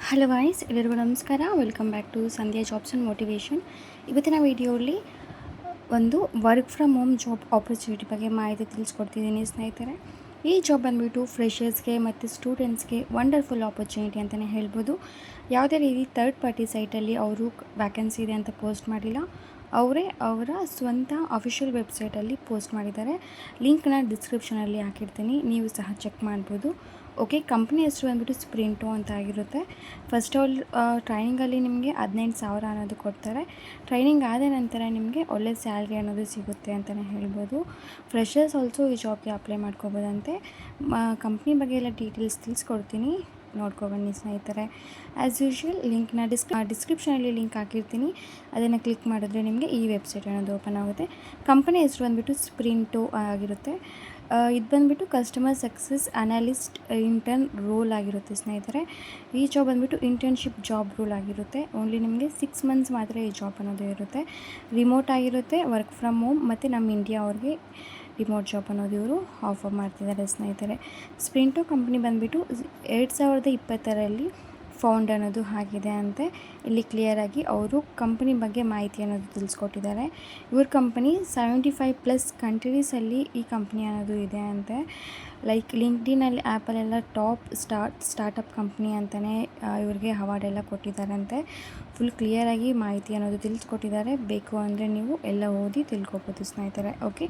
Hello guys, ಎಲ್ಲರಿಗೂ ನಮಸ್ಕಾರ. Welcome back to Sandhya jobs and motivation. ಇವತ್ತಿನ ವಿಡಿಯೋಲಿ ಒಂದು work from home job opportunity ಬಗ್ಗೆ ಮಾಹಿತಿ ತಿಳಿಸ್ಕೊಡ್ತಿದ್ದೀನಿ ಸ್ನೇಹಿತರೆ. ಈ ಜಾಬ್ ಬಂದುಬಿಟ್ಟು ಫ್ರೆಷರ್ಸ್ಗೆ ಮತ್ತು ಸ್ಟೂಡೆಂಟ್ಸ್ಗೆ ವಂಡರ್ಫುಲ್ ಆಪರ್ಚುನಿಟಿ ಅಂತಲೇ ಹೇಳ್ಬೋದು. ಯಾವುದೇ ರೀತಿ ಥರ್ಡ್ ಪಾರ್ಟಿ ಸೈಟಲ್ಲಿ ಅವರು ವ್ಯಾಕೆನ್ಸಿ ಇದೆ ಅಂತ ಪೋಸ್ಟ್ ಮಾಡಿಲ್ಲ. ಅವರೇ ಅವರ ಸ್ವಂತ ಅಫಿಷಿಯಲ್ ವೆಬ್ಸೈಟಲ್ಲಿ ಪೋಸ್ಟ್ ಮಾಡಿದ್ದಾರೆ. ಲಿಂಕ್ನ ಡಿಸ್ಕ್ರಿಪ್ಷನಲ್ಲಿ ಹಾಕಿರ್ತೀನಿ, ನೀವು ಸಹ ಚೆಕ್ ಮಾಡ್ಬೋದು. ಓಕೆ, ಕಂಪ್ನಿ ಹೆಸರು ಬಂದುಬಿಟ್ಟು ಸ್ಪ್ರಿಂಟೋ ಅಂತ ಆಗಿರುತ್ತೆ. ಫಸ್ಟ್ ಆಲ್ ಟ್ರೈನಿಂಗಲ್ಲಿ ನಿಮಗೆ 18,000 ಅನ್ನೋದು ಕೊಡ್ತಾರೆ. ಟ್ರೈನಿಂಗ್ ಆದ ನಂತರ ನಿಮಗೆ ಒಳ್ಳೆ ಸ್ಯಾಲ್ರಿ ಅನ್ನೋದು ಸಿಗುತ್ತೆ ಅಂತಲೇ ಹೇಳ್ಬೋದು. ಫ್ರೆಷರ್ಸ್ ಆಲ್ಸೋ ಈ ಜಾಬ್ಗೆ ಅಪ್ಲೈ ಮಾಡ್ಕೋಬೋದಂತೆ. ಕಂಪ್ನಿ ಬಗ್ಗೆ ಎಲ್ಲ ಡೀಟೇಲ್ಸ್ ತಿಳಿಸ್ಕೊಡ್ತೀನಿ, ನೋಡ್ಕೊಬನ್ನಿ ಸ್ನೇಹಿತರೆ. ಆ್ಯಸ್ ಯೂಶ್ವಲ್ ಲಿಂಕ್ನ ಡಿಸ್ಕ್ರಿಪ್ಷನಲ್ಲಿ ಲಿಂಕ್ ಹಾಕಿರ್ತೀನಿ, ಅದನ್ನು ಕ್ಲಿಕ್ ಮಾಡಿದ್ರೆ ನಿಮಗೆ ಈ ವೆಬ್ಸೈಟ್ ಅನ್ನೋದು ಓಪನ್ ಆಗುತ್ತೆ. ಕಂಪನಿ ಹೆಸರು ಬಂದುಬಿಟ್ಟು ಸ್ಪ್ರಿಂಟೋ ಆಗಿರುತ್ತೆ. ಇದು ಬಂದುಬಿಟ್ಟು customer success analyst intern role ಆಗಿರುತ್ತೆ ಸ್ನೇಹಿತರೆ. ಈ ಜಾಬ್ ಬಂದುಬಿಟ್ಟು ಇಂಟರ್ನ್ಶಿಪ್ ಜಾಬ್ ರೋಲ್ ಆಗಿರುತ್ತೆ. ಓನ್ಲಿ ನಿಮಗೆ 6 ಮಂತ್ಸ್ ಮಾತ್ರ ಈ ಜಾಬ್ ಅನ್ನೋದು ಇರುತ್ತೆ. ರಿಮೋಟ್ ಆಗಿರುತ್ತೆ, ವರ್ಕ್ ಫ್ರಮ್ ಹೋಮ್, ಮತ್ತು ನಮ್ಮ ಇಂಡಿಯಾ ಅವ್ರಿಗೆ ರಿಮೋಟ್ ಜಾಬ್ ಅನ್ನೋದು ಇವರು ಆಫರ್ ಮಾಡ್ತಿದ್ದಾರೆ ಸ್ನೇಹಿತರೆ. ಸ್ಪ್ರಿಂಟೋ ಕಂಪ್ನಿ ಬಂದುಬಿಟ್ಟು 2020ರಲ್ಲಿ ಫೌಂಡ್ ಅನ್ನೋದು ಆಗಿದೆ ಅಂತೆ. ಇಲ್ಲಿ ಕ್ಲಿಯರಾಗಿ ಅವರು ಕಂಪನಿ ಬಗ್ಗೆ ಮಾಹಿತಿ ಅನ್ನೋದು ತಿಳಿಸ್ಕೊಟ್ಟಿದ್ದಾರೆ. ಇವ್ರ ಕಂಪನಿ 75+ ಕಂಟ್ರೀಸಲ್ಲಿ ಈ ಕಂಪ್ನಿ ಅನ್ನೋದು ಇದೆ ಅಂತೆ. ಲೈಕ್ ಲಿಂಕ್ಡ್ಇನಲ್ಲಿ ಆ್ಯಪಲ್ಲೆಲ್ಲ ಟಾಪ್ ಸ್ಟಾರ್ಟಪ್ ಕಂಪ್ನಿ ಅಂತಲೇ ಇವ್ರಿಗೆ ಅವಾರ್ಡೆಲ್ಲ ಕೊಟ್ಟಿದ್ದಾರಂತೆ. ಫುಲ್ ಕ್ಲಿಯರಾಗಿ ಮಾಹಿತಿ ಅನ್ನೋದು ತಿಳಿಸ್ಕೊಟ್ಟಿದ್ದಾರೆ. ಬೇಕು ಅಂದರೆ ನೀವು ಎಲ್ಲ ಓದಿ ತಿಳ್ಕೊಬೋದು ಸ್ನೇಹಿತರೆ. ಓಕೆ,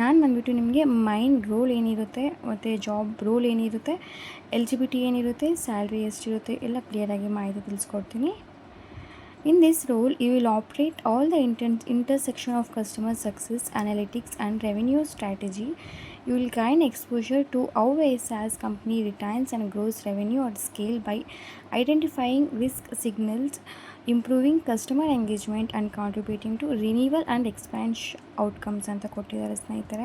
ನಾನು ಬಂದುಬಿಟ್ಟು ನಿಮಗೆ ಮೈನ್ ರೋಲ್ ಏನಿರುತ್ತೆ ಮತ್ತು ಜಾಬ್ ರೋಲ್ ಏನಿರುತ್ತೆ, ಎಲಿಜಿಬಿಲಿಟಿ ಏನಿರುತ್ತೆ, ಸ್ಯಾಲ್ರಿ ಎಷ್ಟಿರುತ್ತೆ ಎಲ್ಲ ಕ್ಲಿಯರಾಗಿ ಮಾಹಿತಿ ತಿಳಿಸ್ಕೊಡ್ತೀನಿ. In this role, you will operate all the intersection of customer success, analytics and revenue strategy. You will gain exposure to how a SaaS company retains and grows revenue at scale by identifying risk signals, improving customer engagement and contributing to renewal and expansion outcomes ಅಂತ ಕೊಟ್ಟಿದ್ದಾರೆ ಸ್ನೇಹಿತರೆ.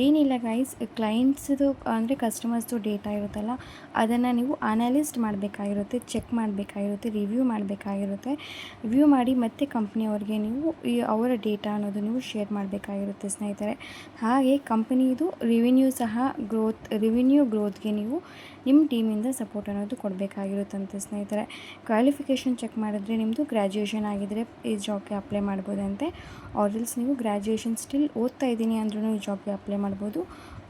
ಏನಿಲ್ಲ guys, ಕ್ಲೈಂಟ್ಸ್ದು ಅಂದರೆ ಕಸ್ಟಮರ್ಸ್ದು data ಇರುತ್ತಲ್ಲ, ಅದನ್ನು ನೀವು analyst ಮಾಡಬೇಕಾಗಿರುತ್ತೆ, check ಮಾಡಬೇಕಾಗಿರುತ್ತೆ, review ಮಾಡಬೇಕಾಗಿರುತ್ತೆ. Review ಮಾಡಿ ಮತ್ತೆ ಕಂಪ್ನಿಯವ್ರಿಗೆ ನೀವು ಅವರ ಡೇಟಾ ಅನ್ನೋದು ನೀವು ಶೇರ್ ಮಾಡಬೇಕಾಗಿರುತ್ತೆ ಸ್ನೇಹಿತರೆ. ಹಾಗೆ ಕಂಪನಿದು ರಿವೆನ್ಯೂ ಗ್ರೋತ್ಗೆ ನೀವು ನಿಮ್ಮ ಟೀಮಿಂದ ಸಪೋರ್ಟ್ ಅನ್ನೋದು ಕೊಡಬೇಕಾಗಿರುತ್ತಂತೆ ಸ್ನೇಹಿತರೆ. ಕ್ವಾಲಿಫಿಕೇಷನ್ ಚೆಕ್ ಮಾಡಿದ್ರೆ ನಿಮ್ಮದು ಗ್ರ್ಯಾಜುಯೇಷನ್ ಆಗಿದ್ದರೆ ಈ ಜಾಬ್ಗೆ ಅಪ್ಲೈ ಮಾಡ್ಬೋದಂತೆ. ಆರ್ಎಲ್ಸ್ ನೀವು ಗ್ರ್ಯಾಜುಯೇಷನ್ ಸ್ಟಿಲ್ ಓದ್ತಾ ಇದ್ದೀನಿ ಅಂದ್ರೂ ಈ ಜಾಬ್ಗೆ ಅಪ್ಲೈ ಮಾಡ್ಬೋದು.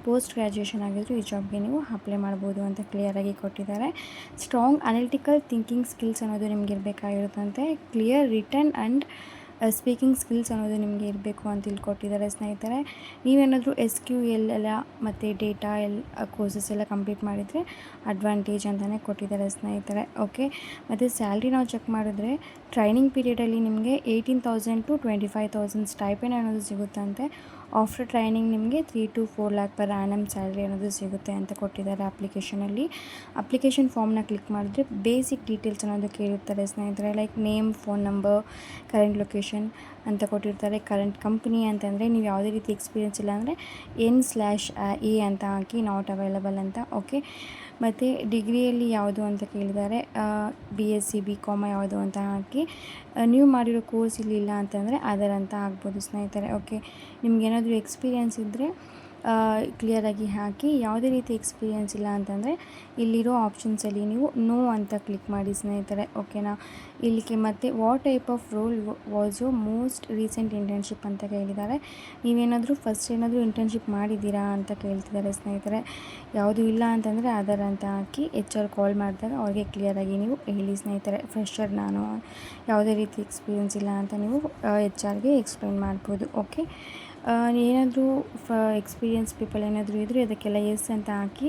ಪೋಸ್ಟ್ ಗ್ರ್ಯಾಜುಯೇಷನ್ ಆಗಿದ್ದರೂ ಈ ಜಾಬ್ಗೆ ನೀವು ಅಪ್ಲೈ ಮಾಡ್ಬೋದು ಅಂತ ಕ್ಲಿಯರಾಗಿ ಕೊಟ್ಟಿದ್ದಾರೆ. ಸ್ಟ್ರಾಂಗ್ ಅನಾಲಿಟಿಕಲ್ ಥಿಂಕಿಂಗ್ ಸ್ಕಿಲ್ಸ್ ಅನ್ನೋದು ನಿಮ್ಗೆ ಇರಬೇಕಾಗಿರುತ್ತಂತೆ. Clear written and speaking skills ಅನ್ನೋದು ನಿಮಗೆ ಇರಬೇಕು ಅಂತ ತಿಳ್ಕೊಟ್ಟಿದ್ದಾರೆ ಸ್ನೇಹಿತರೆ. ನೀವೇನಾದರೂ SQL ಎಲ್ಲ ಮತ್ತು ಡೇಟಾ ಕೋರ್ಸಸ್ ಎಲ್ಲ ಕಂಪ್ಲೀಟ್ ಮಾಡಿದರೆ ಅಡ್ವಾಂಟೇಜ್ ಅಂತಲೇ ಕೊಟ್ಟಿದ್ದಾರೆ ಸ್ನೇಹಿತರೆ. ಓಕೆ, ಮತ್ತು ಸ್ಯಾಲ್ರಿ ನಾವು ಚೆಕ್ ಮಾಡಿದ್ರೆ ಟ್ರೈನಿಂಗ್ ಪೀರಿಯಡಲ್ಲಿ ನಿಮಗೆ 18,000 to 25,000 ಸ್ಟೈಪೆಂಡ್ ಅನ್ನೋದು ಸಿಗುತ್ತಂತೆ. ಆಫ್ಟರ್ ಟ್ರೈನಿಂಗ್ ನಿಮಗೆ 3 to 4 lakh per annum salary ಅನ್ನೋದು ಸಿಗುತ್ತೆ ಅಂತ ಕೊಟ್ಟಿದ್ದಾರೆ ಅಪ್ಲಿಕೇಶನಲ್ಲಿ. ಅಪ್ಲಿಕೇಶನ್ ಫಾರ್ಮ್ನ ಕ್ಲಿಕ್ ಮಾಡಿದ್ರೆ ಬೇಸಿಕ್ ಡೀಟೇಲ್ಸ್ ಅನ್ನೋದು ಕೇಳಿರ್ತಾರೆ ಸ್ನೇಹಿತರೆ. Like name, phone number, current location ಅಂತ ಕೊಟ್ಟಿರ್ತಾರೆ. ಕರೆಂಟ್ ಕಂಪ್ನಿ ಅಂತಂದರೆ ನೀವು ಯಾವುದೇ ರೀತಿ ಎಕ್ಸ್ಪೀರಿಯೆನ್ಸ್ ಇಲ್ಲ ಅಂದರೆ N/A ಅಂತ ಹಾಕಿ ನಾಟ್ ಅವೈಲಬಲ್ ಅಂತ. ಓಕೆ, ಮತ್ತು ಡಿಗ್ರಿಯಲ್ಲಿ ಯಾವುದು ಅಂತ ಕೇಳಿದ್ದಾರೆ. BSc BCom ಯಾವುದು ಅಂತ ಹಾಕಿ, ನೀವು ಮಾಡಿರೋ ಕೋರ್ಸ್ ಇಲ್ಲಿಲ್ಲ ಅಂತಂದರೆ ಅದರ್ ಅಂತ ಆಗ್ಬೋದು ಸ್ನೇಹಿತರೆ. ಓಕೆ, ನಿಮ್ಗೇನಾದರೂ ಎಕ್ಸ್ಪೀರಿಯೆನ್ಸ್ ಇದ್ದರೆ ಕ್ಲಿಯರಾಗಿ ಹಾಕಿ. ಯಾವುದೇ ರೀತಿ ಎಕ್ಸ್ಪೀರಿಯೆನ್ಸ್ ಇಲ್ಲ ಅಂತಂದರೆ ಇಲ್ಲಿರೋ ಆಪ್ಷನ್ಸಲ್ಲಿ ನೀವು ನೋ ಅಂತ ಕ್ಲಿಕ್ ಮಾಡಿ ಸ್ನೇಹಿತರೆ. ಓಕೆನಾ, ಇಲ್ಲಿಗೆ ಮತ್ತು what type of role was you most recent internship ಅಂತ ಕೇಳಿದ್ದಾರೆ. ನೀವೇನಾದರೂ ಫಸ್ಟ್ ಏನಾದರೂ ಇಂಟರ್ನ್ಶಿಪ್ ಮಾಡಿದ್ದೀರಾ ಅಂತ ಕೇಳ್ತಿದ್ದಾರೆ ಸ್ನೇಹಿತರೆ. ಯಾವುದು ಇಲ್ಲ ಅಂತಂದರೆ ಅದರ್ ಅಂತ ಹಾಕಿ HR ಕಾಲ್ ಮಾಡಿದಾಗ ಅವ್ರಿಗೆ ಕ್ಲಿಯರಾಗಿ ನೀವು ಹೇಳಿ ಸ್ನೇಹಿತರೆ, ಫ್ರೆಷರ್ ನಾನು, ಯಾವುದೇ ರೀತಿ ಎಕ್ಸ್ಪೀರಿಯೆನ್ಸ್ ಇಲ್ಲ ಅಂತ ನೀವು HRಗೆ ಎಕ್ಸ್ಪ್ಲೈನ್ ಮಾಡ್ಬೋದು. ಓಕೆ, ಏನಾದರೂ ಎಕ್ಸ್ಪೀರಿಯೆನ್ಸ್ ಪೀಪಲ್ ಏನಾದರೂ ಇದ್ದರೆ ಅದಕ್ಕೆಲ್ಲ ಎಸ್ ಅಂತ ಹಾಕಿ.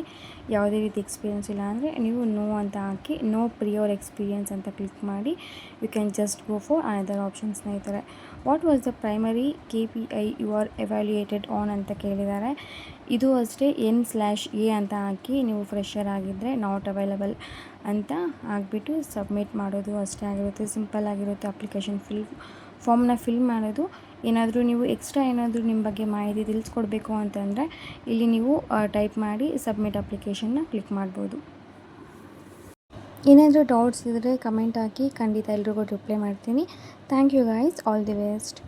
ಯಾವುದೇ ರೀತಿ ಎಕ್ಸ್ಪೀರಿಯೆನ್ಸ್ ಇಲ್ಲ ಅಂದರೆ ನೀವು ನೋ ಅಂತ ಹಾಕಿ, ನೋ ಪ್ರಿಯರ್ ಎಕ್ಸ್ಪೀರಿಯೆನ್ಸ್ ಅಂತ ಕ್ಲಿಕ್ ಮಾಡಿ you can just go for another option ಸ್ನೇಹಿತರೆ. What was the primary KPI you are evaluated on ಅಂತ ಕೇಳಿದ್ದಾರೆ. ಇದು ಅಷ್ಟೇ N/A ಅಂತ ಹಾಕಿ, ನೀವು ಫ್ರೆಷರ್ ಆಗಿದ್ದರೆ ನಾಟ್ ಅವೈಲಬಲ್ ಅಂತ ಹಾಕ್ಬಿಟ್ಟು ಸಬ್ಮಿಟ್ ಮಾಡೋದು ಅಷ್ಟೇ ಆಗಿರುತ್ತೆ. ಸಿಂಪಲ್ ಆಗಿರುತ್ತೆ. ಅಪ್ಲಿಕೇಶನ್ ಫಾರ್ಮ್ನ ಫಿಲ್ ಮಾಡೋದು. ಏನಾದರೂ ನೀವು ಎಕ್ಸ್ಟ್ರಾ ಏನಾದರೂ ನಿಮ್ಮ ಬಗ್ಗೆ ಮಾಹಿತಿ ತಿಳಿಸ್ಕೊಡ್ಬೇಕು ಅಂತಂದರೆ ಇಲ್ಲಿ ನೀವು ಟೈಪ್ ಮಾಡಿ ಸಬ್ಮಿಟ್ ಅಪ್ಲಿಕೇಶನ್ನ ಕ್ಲಿಕ್ ಮಾಡ್ಬೋದು. ಏನಾದರೂ ಡೌಟ್ಸ್ ಇದ್ದರೆ ಕಮೆಂಟ್ ಹಾಕಿ, ಖಂಡಿತ ಎಲ್ರಿಗೂ ರಿಪ್ಲೈ ಮಾಡ್ತೀನಿ. Thank you guys, all the best.